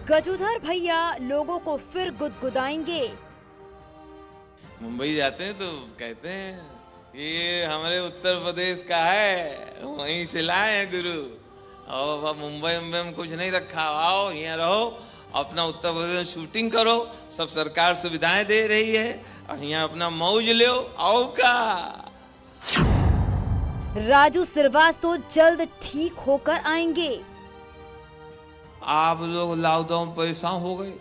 गजोधर भैया लोगों को फिर गुदगुदाएंगे। मुंबई जाते हैं तो कहते हैं ये हमारे उत्तर प्रदेश का है, वहीं से लाए हैं गुरु। और मुंबई में कुछ नहीं रखा, आओ यहाँ रहो, अपना उत्तर प्रदेश में शूटिंग करो, सब सरकार सुविधाएं दे रही है और यहाँ अपना मौज लो। आओ का राजू श्रीवास्तव जल्द ठीक होकर आएंगे। आप लोग लॉकडाउन परेशान हो गए,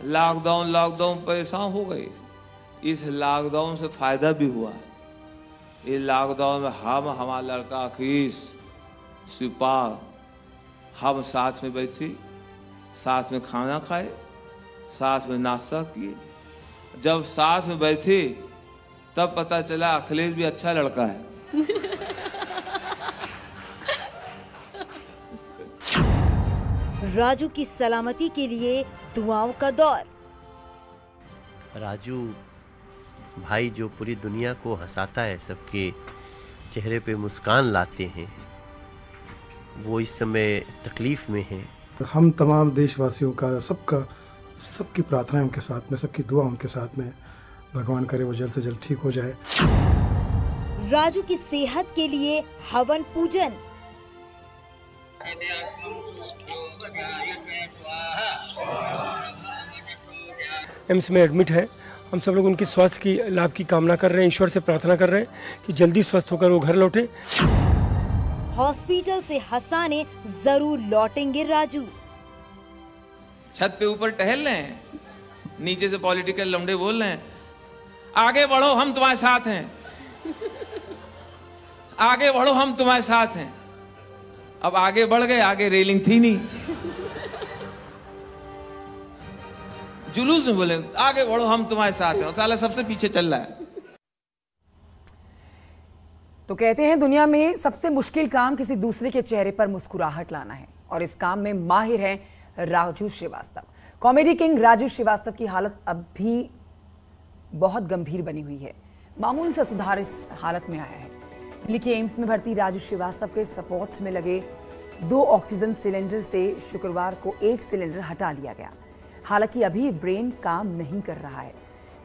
लॉकडाउन परेशान हो गए। इस लॉकडाउन से फायदा भी हुआ। इस लॉकडाउन में हमारा लड़का अखिलेश शिवपाल हम साथ में बैठे, साथ में खाना खाए, साथ में नाश्ता किए। जब साथ में बैठे तब पता चला अखिलेश भी अच्छा लड़का है। राजू की सलामती के लिए दुआओं का दौर। राजू भाई जो पूरी दुनिया को हंसाता है, सबके चेहरे पे मुस्कान लाते हैं, वो इस समय तकलीफ में है। हम तमाम देशवासियों का सबकी प्रार्थना उनके साथ में, सबकी दुआ उनके साथ में। भगवान करे वो जल्द से जल्द ठीक हो जाए। राजू की सेहत के लिए हवन पूजन। एम्स में एडमिट है। हम सब लोग उनकी स्वास्थ्य की लाभ की कामना कर रहे हैं, ईश्वर से प्रार्थना कर रहे हैं कि जल्दी स्वस्थ होकर वो घर लौटे। हॉस्पिटल से हंसाने जरूर लौटेंगे राजू। छत पे ऊपर टहल रहे हैं, नीचे से पॉलिटिकल लौंडे बोल रहे हैं आगे बढ़ो हम तुम्हारे साथ हैं, आगे बढ़ो हम तुम्हारे साथ हैं। अब आगे बढ़ गए, आगे रेलिंग थी नहीं, जुलूस में बोले आगे बढ़ो हम तुम्हारे साथ हैं, और साला सबसे पीछे चल रहा है। तो कहते हैं दुनिया में सबसे मुश्किल काम किसी दूसरे के चेहरे पर मुस्कुराहट लाना है, और इस काम में माहिर है राजू श्रीवास्तव। कॉमेडी किंग राजू श्रीवास्तव की हालत अब भी बहुत गंभीर बनी हुई है। मामूली सा सुधार इस हालत में आया है। लिखिए, एम्स में भर्ती राजू श्रीवास्तव के सपोर्ट में लगे 2 ऑक्सीजन सिलेंडर से शुक्रवार को 1 सिलेंडर हटा लिया गया। हालांकि अभी ब्रेन काम नहीं कर रहा है।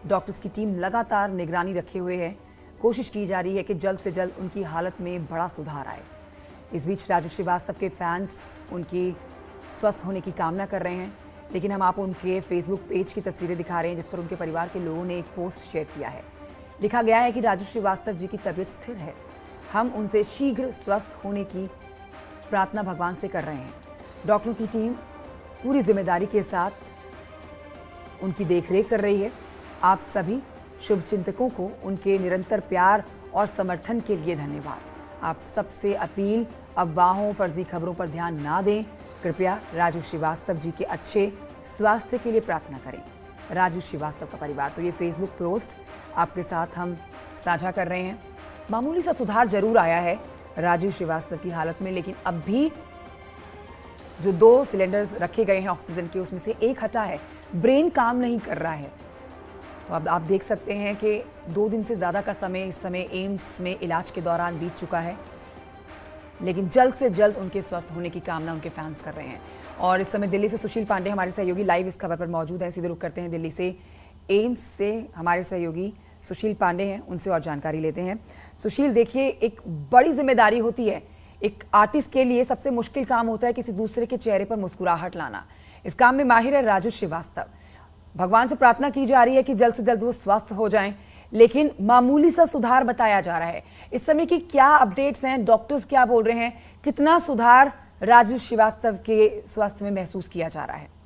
डॉक्टर्स की टीम लगातार निगरानी रखे हुए है। कोशिश की जा रही है कि जल्द से जल्द उनकी हालत में बड़ा सुधार आए। इस बीच राजू श्रीवास्तव के फैंस उनकी स्वस्थ होने की कामना कर रहे हैं, लेकिन हम आपको उनके फेसबुक पेज की तस्वीरें दिखा रहे हैं जिस पर उनके परिवार के लोगों ने एक पोस्ट शेयर किया है। लिखा गया है कि राजू श्रीवास्तव जी की तबीयत स्थिर है, हम उनसे शीघ्र स्वस्थ होने की प्रार्थना भगवान से कर रहे हैं। डॉक्टरों की टीम पूरी जिम्मेदारी के साथ उनकी देखरेख कर रही है। आप सभी शुभचिंतकों को उनके निरंतर प्यार और समर्थन के लिए धन्यवाद। आप सबसे अपील, अफवाहों, फर्जी खबरों पर ध्यान ना दें। कृपया राजू श्रीवास्तव जी के अच्छे स्वास्थ्य के लिए प्रार्थना करें। राजू श्रीवास्तव का परिवार। तो ये फेसबुक पोस्ट आपके साथ हम साझा कर रहे हैं। मामूली सा सुधार जरूर आया है राजू श्रीवास्तव की हालत में, लेकिन अब भी जो 2 सिलेंडर्स रखे गए हैं ऑक्सीजन के, उसमें से 1 हटा है। ब्रेन काम नहीं कर रहा है। तो अब आप देख सकते हैं कि 2 दिन से ज़्यादा का समय इस समय एम्स में इलाज के दौरान बीत चुका है, लेकिन जल्द से जल्द उनके स्वस्थ होने की कामना उनके फैंस कर रहे हैं। और इस समय दिल्ली से सुशील पांडे हमारे सहयोगी लाइव इस खबर पर मौजूद हैं। सीधे रुख करते हैं दिल्ली से। एम्स से हमारे सहयोगी सुशील पांडे हैं, उनसे और जानकारी लेते हैं। सुशील, देखिए, एक बड़ी जिम्मेदारी होती है। एक आर्टिस्ट के लिए सबसे मुश्किल काम होता है किसी दूसरे के चेहरे पर मुस्कुराहट लाना। इस काम में माहिर है राजू श्रीवास्तव। भगवान से प्रार्थना की जा रही है कि जल्द से जल्द वो स्वस्थ हो जाएं, लेकिन मामूली सा सुधार बताया जा रहा है। इस समय की क्या अपडेट्स हैं? डॉक्टर्स क्या बोल रहे हैं? कितना सुधार राजू श्रीवास्तव के स्वास्थ्य में महसूस किया जा रहा है?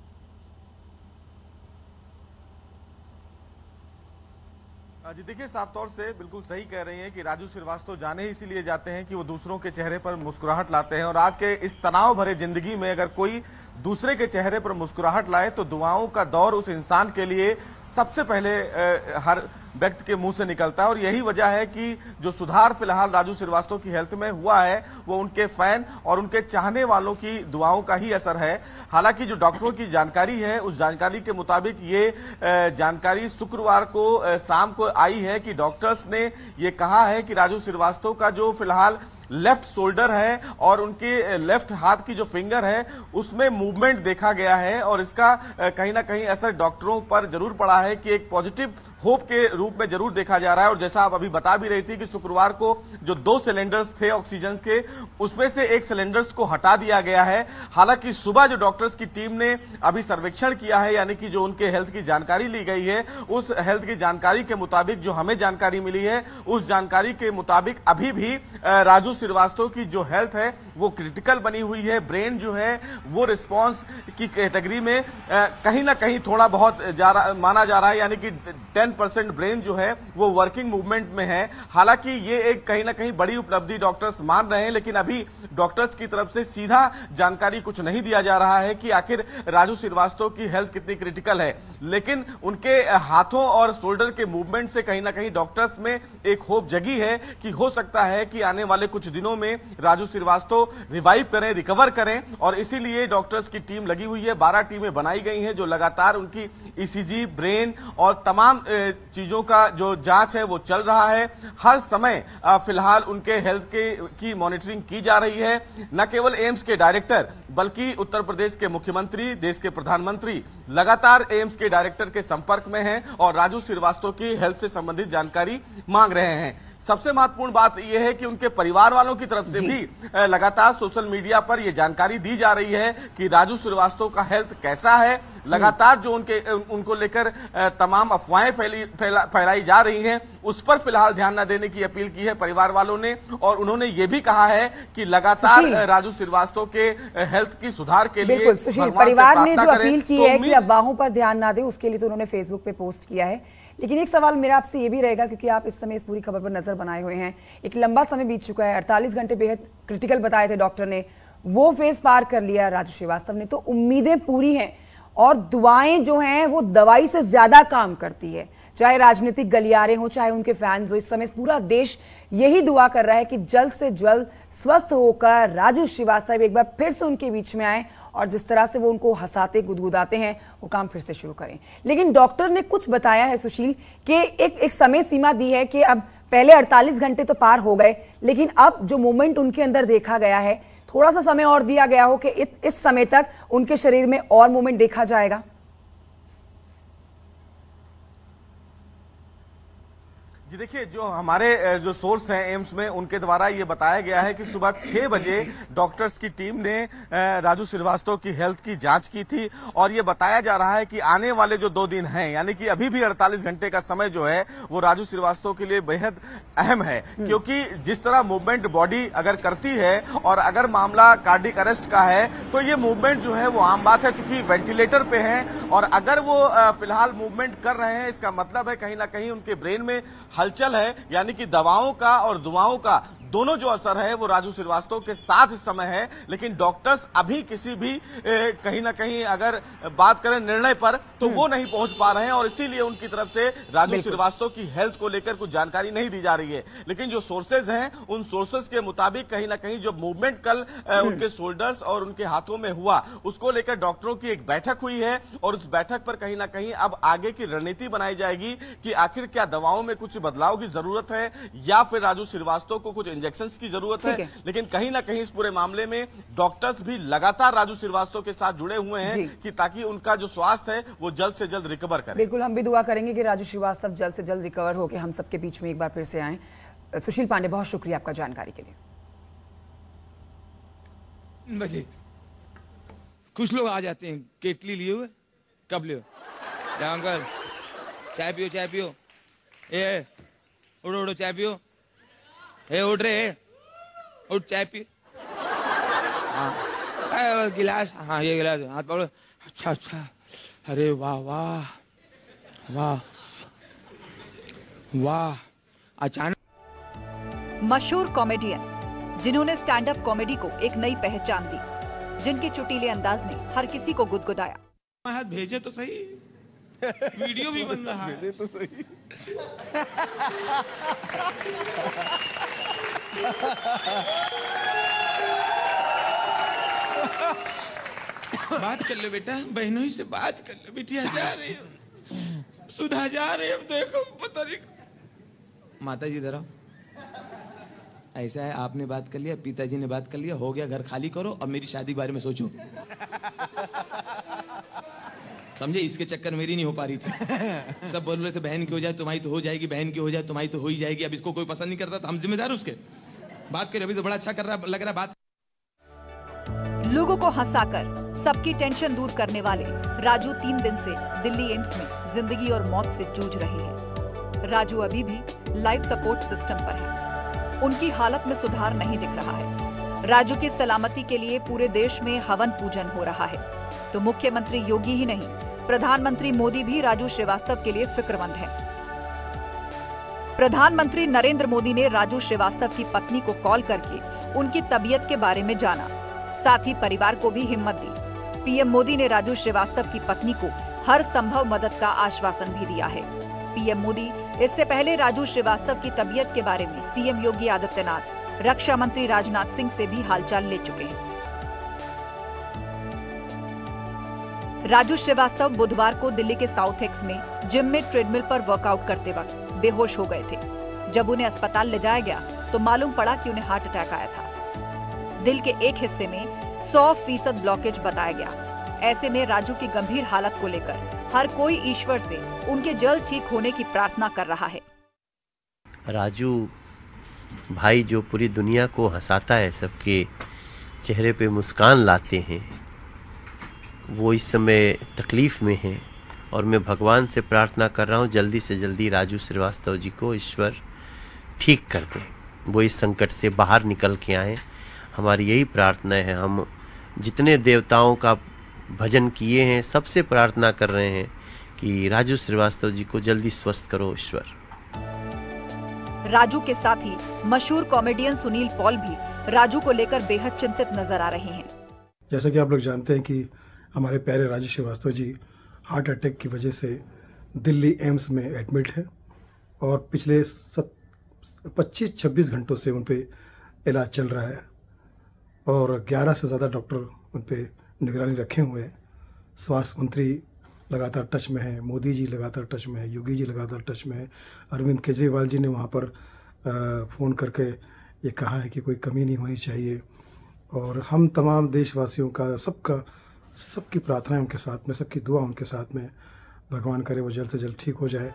जी देखिए, साफ तौर से बिल्कुल सही कह रही हैं कि राजू श्रीवास्तव जाने ही इसीलिए जाते हैं कि वो दूसरों के चेहरे पर मुस्कुराहट लाते हैं। और आज के इस तनाव भरे जिंदगी में अगर कोई दूसरे के चेहरे पर मुस्कुराहट लाए तो दुआओं का दौर उस इंसान के लिए सबसे पहले हर व्यक्ति के मुंह से निकलता है। और यही वजह है कि जो सुधार फिलहाल राजू श्रीवास्तव की हेल्थ में हुआ है वो उनके फैन और उनके चाहने वालों की दुआओं का ही असर है। हालांकि जो डॉक्टरों की जानकारी है, उस जानकारी के मुताबिक ये जानकारी शुक्रवार को शाम को आई है कि डॉक्टर्स ने ये कहा है कि राजू श्रीवास्तव का जो फिलहाल लेफ्ट शोल्डर है और उनके लेफ्ट हाथ की जो फिंगर है उसमें मूवमेंट देखा गया है और इसका कहीं ना कहीं असर डॉक्टरों पर जरूर पड़ा है कि एक पॉजिटिव होप के रूप में जरूर देखा जा रहा है। और जैसा आप अभी बता भी रही थी कि शुक्रवार को जो 2 सिलेंडर्स थे ऑक्सीजन के, उसमें से 1 सिलेंडर्स को हटा दिया गया है। हालांकि सुबह जो डॉक्टर्स की टीम ने अभी सर्वेक्षण किया है, यानी कि जो उनके हेल्थ की जानकारी ली गई है, उस हेल्थ की जानकारी के मुताबिक जो हमें जानकारी मिली है, उस जानकारी के मुताबिक अभी भी राजू श्रीवास्तव की जो हेल्थ है वो क्रिटिकल बनी हुई है। ब्रेन जो है वो रिस्पॉन्स की कैटेगरी में कहीं ना कहीं थोड़ा बहुत माना जा रहा है, यानी कि 10% ब्रेन जो है वो वर्किंग मूवमेंट में है। हालांकि ये एक कहीं ना कहीं बड़ी उपलब्धि डॉक्टर्स मान रहे हैं, लेकिन अभी डॉक्टर्स की तरफ से सीधा जानकारी कुछ नहीं दिया जा रहा है कि आखिर राजू श्रीवास्तव की हेल्थ कितनी क्रिटिकल है। लेकिन उनके हाथों और शोल्डर के मूवमेंट से कहीं ना कहीं डॉक्टर्स में एक होप जगी है कि हो सकता है कि आने वाले कुछ दिनों में राजू श्रीवास्तव रिवाइव करें, रिकवर करें, और इसीलिए डॉक्टर्स की टीम लगी हुई है। 12 टीमें बनाई गई हैं जो लगातार उनकी ईसीजी, ब्रेन और तमाम चीजों का जो जांच है वो चल रहा है। हर समय फिलहाल उनके हेल्थ की मॉनिटरिंग की जा रही है। न केवल एम्स के डायरेक्टर बल्कि उत्तर प्रदेश के मुख्यमंत्री, देश के प्रधानमंत्री लगातार एम्स के डायरेक्टर के संपर्क में हैं और राजू श्रीवास्तव की हेल्थ से संबंधित जानकारी मांग रहे हैं। सबसे महत्वपूर्ण बात यह है कि उनके परिवार वालों की तरफ से भी लगातार सोशल मीडिया पर यह जानकारी दी जा रही है कि राजू श्रीवास्तव का हेल्थ कैसा है। लगातार जो उनको लेकर तमाम अफवाहें फैलाई जा रही हैं, उस पर फिलहाल ध्यान न देने की अपील की है परिवार वालों ने। और उन्होंने ये भी कहा है कि लगातार राजू श्रीवास्तव के हेल्थ की सुधार के लिए बिल्कुल सुशील, परिवार ने जो अपील की है कि अफवाहों पर ध्यान न दे, उसके लिए तो उन्होंने फेसबुक पे पोस्ट किया है। लेकिन एक सवाल मेरा आपसे ये भी रहेगा, क्योंकि आप इस समय इस पूरी खबर पर नजर बनाए हुए हैं, एक लंबा समय बीत चुका है, 48 घंटे बेहद क्रिटिकल बताए थे डॉक्टर ने, वो फेज पार कर लिया राजू श्रीवास्तव ने, तो उम्मीदें पूरी हैं और दुआएं जो हैं वो दवाई से ज्यादा काम करती है। चाहे राजनीतिक गलियारे हो, चाहे उनके फैंस हो, इस समय पूरा देश यही दुआ कर रहा है कि जल्द से जल्द स्वस्थ होकर राजू श्रीवास्तव एक बार फिर से उनके बीच में आए और जिस तरह से वो उनको हंसाते गुदगुदाते हैं वो काम फिर से शुरू करें। लेकिन डॉक्टर ने कुछ बताया है सुशील कि एक समय सीमा दी है कि अब पहले 48 घंटे तो पार हो गए, लेकिन अब जो मूवमेंट उनके अंदर देखा गया है, थोड़ा सा समय और दिया गया हो कि इस समय तक उनके शरीर में और मूवमेंट देखा जाएगा। जी देखिए, जो हमारे जो सोर्स हैं एम्स में, उनके द्वारा ये बताया गया है कि सुबह 6 बजे डॉक्टर्स की टीम ने राजू श्रीवास्तव की हेल्थ की जांच की थी और ये बताया जा रहा है कि आने वाले जो 2 दिन हैं, यानी कि अभी भी 48 घंटे का समय जो है वो राजू श्रीवास्तव के लिए बेहद अहम है, क्योंकि जिस तरह मूवमेंट बॉडी अगर करती है और अगर मामला कार्डिक अरेस्ट का है तो ये मूवमेंट जो है वो आम बात है। चूंकि वेंटिलेटर पे हैं और अगर वो फिलहाल मूवमेंट कर रहे हैं, इसका मतलब है कहीं ना कहीं उनके ब्रेन में हलचल है, यानी कि दवाओं का और दुआओं का दोनों जो असर है वो राजू श्रीवास्तव के साथ इस समय है। लेकिन डॉक्टर्स अभी किसी भी कहीं ना कहीं अगर बात करें निर्णय पर तो वो नहीं पहुंच पा रहे हैं और इसीलिए उनकी तरफ से राजू श्रीवास्तव की हेल्थ को लेकर कुछ जानकारी नहीं दी जा रही है। लेकिन जो सोर्सेज हैं उन सोर्सेज के मुताबिक कहीं ना कहीं जो मूवमेंट कल उनके शोल्डर्स और उनके हाथों में हुआ, उसको लेकर डॉक्टरों की एक बैठक हुई है और उस बैठक पर कहीं ना कहीं अब आगे की रणनीति बनाई जाएगी कि आखिर क्या दवाओं में कुछ बदलाव की जरूरत है या फिर राजू श्रीवास्तव को कुछ इंजेक्शंस की जरूरत है। लेकिन कहीं ना कहीं इस पूरे मामले में डॉक्टर्स भी लगातार राजू श्रीवास्तव के साथ जुड़े हुए हैं कि ताकि उनका जो स्वास्थ्य है वो जल्द से जल्द रिकवर करे। बिल्कुल, हम भी दुआ करेंगे कि राजू श्रीवास्तव जल्द से जल्द रिकवर होकर हम सबके बीच में एक बार फिर से आए। सुशील पांडे, बहुत शुक्रिया आपका जानकारी के लिए। बजे कुछ लोग आ जाते हैं केटली लिए हुए, कब लियो अंकल चाय पियो, चाय पियो, ए उड़ो उड़ो चाय पियो, ए उठ रहे उठ चाय पी, हाँ गिलास, हाँ ये गिलास हाथ पकड़ो, अच्छा अच्छा, अरे वाह वाह वाह वाह। अचानक मशहूर कॉमेडियन जिन्होंने स्टैंड अप कॉमेडी को एक नई पहचान दी, जिनके चुटीले अंदाज ने हर किसी को गुदगुदाया। हाथ भेजे तो सही, वीडियो भी बन रहा है, तो सही। बात कर ले बेटा, बहनों ही से बात कर ले। बिटिया जा रही है, सुधा जा रही है, देखो पता नहीं। माता जी इधर आओ, ऐसा है, आपने बात कर लिया, पिताजी ने बात कर लिया, हो गया, घर खाली करो, अब मेरी शादी के बारे में सोचो। समझे, इसके चक्कर मेरी नहीं हो पा रही थी। सब बोल रहे थे बहन की हो जाए तुम्हारी तो हो जाएगी, बहन की हो जाए तुम्हारी तो हो ही जाएगी। अब इसको कोई पसंद नहीं करता तो हम जिम्मेदार उसके। बात करें, अभी तो बड़ा अच्छा कर रहा लग रहा है बात। लोगों को हंसाकर सबकी टेंशन दूर करने वाले राजू 3 दिन से दिल्ली एम्स में जिंदगी और मौत से जूझ रहे हैं। राजू अभी भी लाइफ सपोर्ट सिस्टम पर है। उनकी हालत में सुधार नहीं दिख रहा है। राजू की सलामती के लिए पूरे देश में हवन पूजन हो रहा है। तो मुख्यमंत्री योगी ही नहीं, प्रधानमंत्री मोदी भी राजू श्रीवास्तव के लिए फिक्रमंद है। प्रधानमंत्री नरेंद्र मोदी ने राजू श्रीवास्तव की पत्नी को कॉल करके उनकी तबीयत के बारे में जाना, साथ ही परिवार को भी हिम्मत दी। पीएम मोदी ने राजू श्रीवास्तव की पत्नी को हर संभव मदद का आश्वासन भी दिया है। पीएम मोदी इससे पहले राजू श्रीवास्तव की तबीयत के बारे में सीएम योगी आदित्यनाथ, रक्षा मंत्री राजनाथ सिंह से भी हालचाल ले चुके हैं। राजू श्रीवास्तव बुधवार को दिल्ली के साउथ एक्स में जिम में ट्रेडमिल पर वर्कआउट करते वक्त बेहोश हो गए थे। जब उन्हें अस्पताल ले जाया गया तो मालूम पड़ा कि उन्हें हार्ट अटैक आया था। दिल के एक हिस्से में 100% ब्लॉकेज बताया गया। ऐसे में राजू की गंभीर हालत को लेकर हर कोई ईश्वर से उनके जल्द ठीक होने की प्रार्थना कर रहा है। राजू भाई जो पूरी दुनिया को हंसाता है, सबके चेहरे पे मुस्कान लाते हैं, वो इस समय तकलीफ में हैं और मैं भगवान से प्रार्थना कर रहा हूँ जल्दी से जल्दी राजू श्रीवास्तव जी को ईश्वर ठीक कर दें, वो इस संकट से बाहर निकल के आएँ। हमारी यही प्रार्थना है। हम जितने देवताओं का भजन किए हैं सबसे प्रार्थना कर रहे हैं कि राजू श्रीवास्तव जी को जल्दी स्वस्थ करो ईश्वर। राजू के साथ ही मशहूर कॉमेडियन सुनील पॉल भी राजू को लेकर बेहद चिंतित नजर आ रहे हैं। जैसा कि आप लोग जानते हैं कि हमारे प्यारे राजू श्रीवास्तव जी हार्ट अटैक की वजह से दिल्ली एम्स में एडमिट है और पिछले 25-26 घंटों से उन पे इलाज चल रहा है और 11 से ज़्यादा डॉक्टर उन पे निगरानी रखे हुए हैं। स्वास्थ्य मंत्री लगातार टच में है, मोदी जी लगातार टच में है, योगी जी लगातार टच में है। अरविंद केजरीवाल जी ने वहाँ पर फ़ोन करके ये कहा है कि कोई कमी नहीं होनी चाहिए और हम तमाम देशवासियों का सबकी प्रार्थनाएं उनके साथ में, सबकी दुआ उनके साथ में। भगवान करे वो जल्द से जल्द ठीक हो जाए।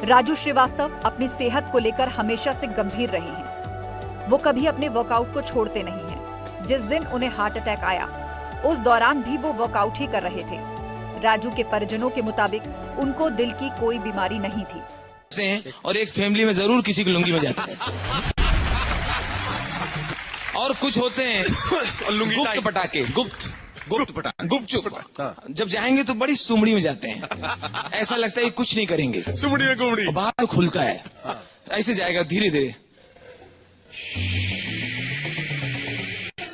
राजू श्रीवास्तव अपनी सेहत को लेकर हमेशा से गंभीर रहे हैं। वो कभी अपने वर्कआउट को छोड़ते नहीं हैं। जिस दिन उन्हें हार्ट अटैक आया उस दौरान भी वो वर्कआउट ही कर रहे थे। राजू के परिजनों के मुताबिक उनको दिल की कोई बीमारी नहीं थी। और एक फैमिली में जरूर किसी की लुंगी में जाते हैं और कुछ होते हैं गुप्त पटाखे, गुपचुप जब जाएंगे तो बड़ी सुमड़ी में जाते हैं। ऐसा लगता है कुछ नहीं करेंगे, सुमड़ी में गुमड़ी बाहर खुलता है, ऐसे जाएगा धीरे धीरे,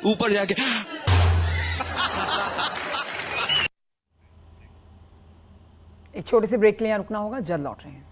ऊपर जाके एक छोटे से ब्रेक के लिए रुकना होगा, जल्द लौट रहे हैं।